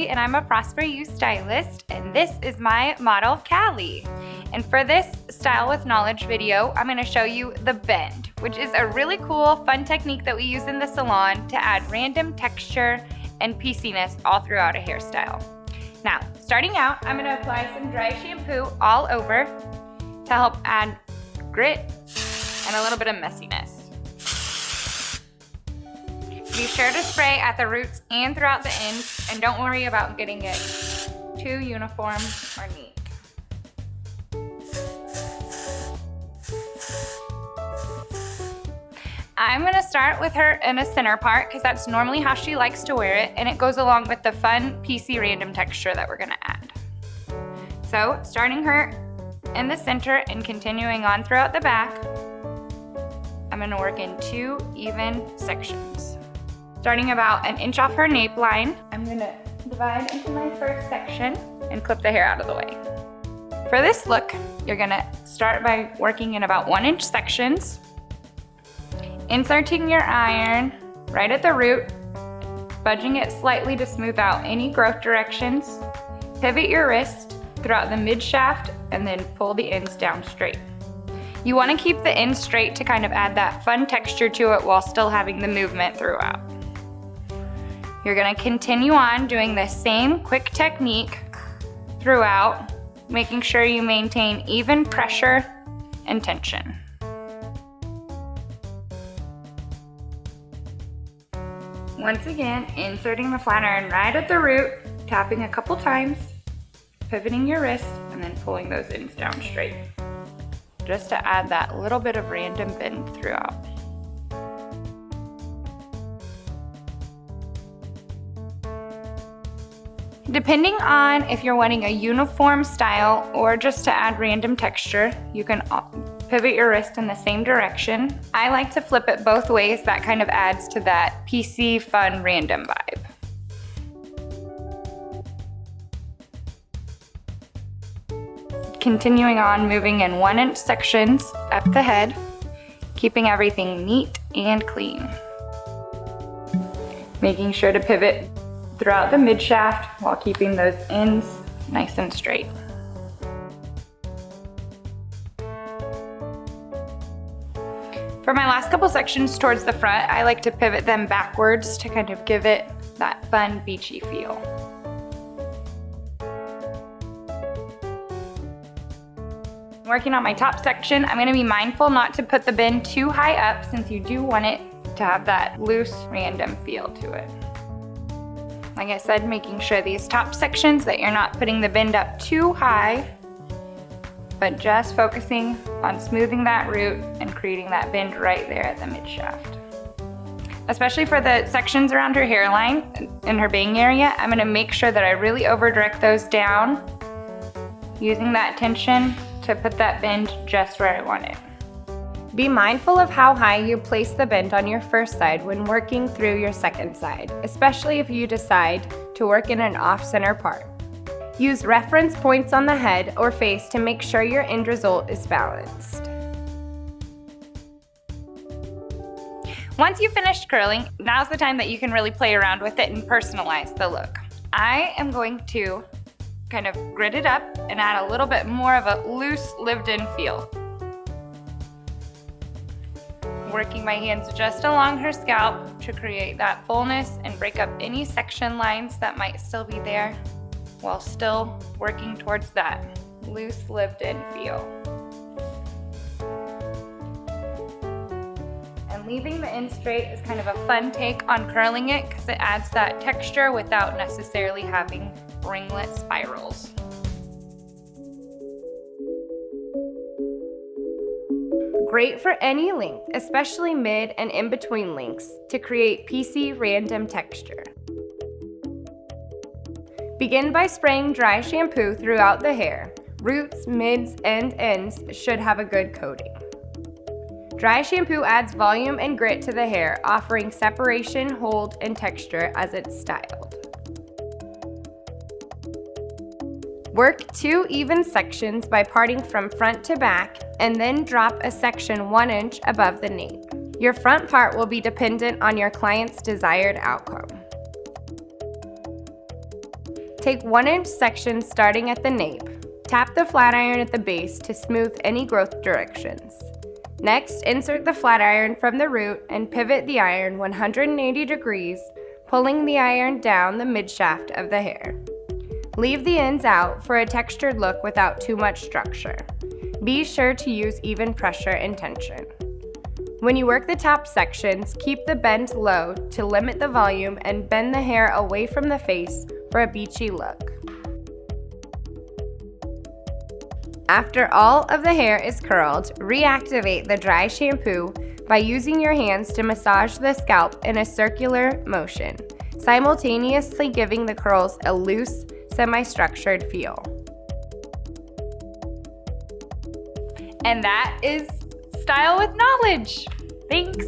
Ashley and I'm a Prosper You stylist, and this is my model Callie. And for this Style with Knowledge video, I'm going to show you the bend, which is a really cool, fun technique that we use in the salon to add random texture and pieciness all throughout a hairstyle. Now, starting out, I'm going to apply some dry shampoo all over to help add grit and a little bit of messiness. Be sure to spray at the roots and throughout the ends, and don't worry about getting it too uniform or neat. I'm gonna start with her in a center part because that's normally how she likes to wear it, and it goes along with the fun, piecey, random texture that we're gonna add. So, starting her in the center and continuing on throughout the back, I'm gonna work in 2 even sections. Starting about an inch off her nape line, I'm gonna divide into my first section and clip the hair out of the way. For this look, you're gonna start by working in about 1-inch sections, inserting your iron right at the root, budging it slightly to smooth out any growth directions, pivot your wrist throughout the mid shaft, and then pull the ends down straight. You wanna keep the ends straight to kind of add that fun texture to it while still having the movement throughout. You're gonna continue on doing the same quick technique throughout, making sure you maintain even pressure and tension. Once again, inserting the flat iron right at the root, tapping a couple times, pivoting your wrist, and then pulling those ends down straight, just to add that little bit of random bend throughout. Depending on if you're wanting a uniform style or just to add random texture, you can pivot your wrist in the same direction. I like to flip it both ways. That kind of adds to that PC, fun, random vibe. Continuing on, moving in 1-inch sections up the head, keeping everything neat and clean. Making sure to pivot throughout the mid shaft while keeping those ends nice and straight. For my last couple sections towards the front, I like to pivot them backwards to kind of give it that fun beachy feel. Working on my top section, I'm gonna be mindful not to put the bend too high up since you do want it to have that loose, random feel to it. Like I said, making sure these top sections that you're not putting the bend up too high, but just focusing on smoothing that root and creating that bend right there at the mid shaft. Especially for the sections around her hairline and her bang area, I'm gonna make sure that I really over direct those down, using that tension to put that bend just where I want it. Be mindful of how high you place the bend on your first side when working through your second side, especially if you decide to work in an off-center part. Use reference points on the head or face to make sure your end result is balanced. Once you've finished curling, now's the time that you can really play around with it and personalize the look. I am going to kind of grit it up and add a little bit more of a loose, lived-in feel. Working my hands just along her scalp to create that fullness and break up any section lines that might still be there, while still working towards that loose, lived-in feel. And leaving the end straight is kind of a fun take on curling it because it adds that texture without necessarily having ringlet spirals. Great for any length, especially mid and in between lengths, to create piecey, random texture. Begin by spraying dry shampoo throughout the hair. Roots, mids, and ends should have a good coating. Dry shampoo adds volume and grit to the hair, offering separation, hold, and texture as it's styled. Work 2 even sections by parting from front to back and then drop a section 1 inch above the nape. Your front part will be dependent on your client's desired outcome. Take 1-inch sections starting at the nape. Tap the flat iron at the base to smooth any growth directions. Next, insert the flat iron from the root and pivot the iron 180 degrees, pulling the iron down the midshaft of the hair. Leave the ends out for a textured look without too much structure. Be sure to use even pressure and tension. When you work the top sections, keep the bend low to limit the volume and bend the hair away from the face for a beachy look. After all of the hair is curled, reactivate the dry shampoo by using your hands to massage the scalp in a circular motion, simultaneously giving the curls a loose, semi-structured feel. And that is Style with Knowledge. Thanks.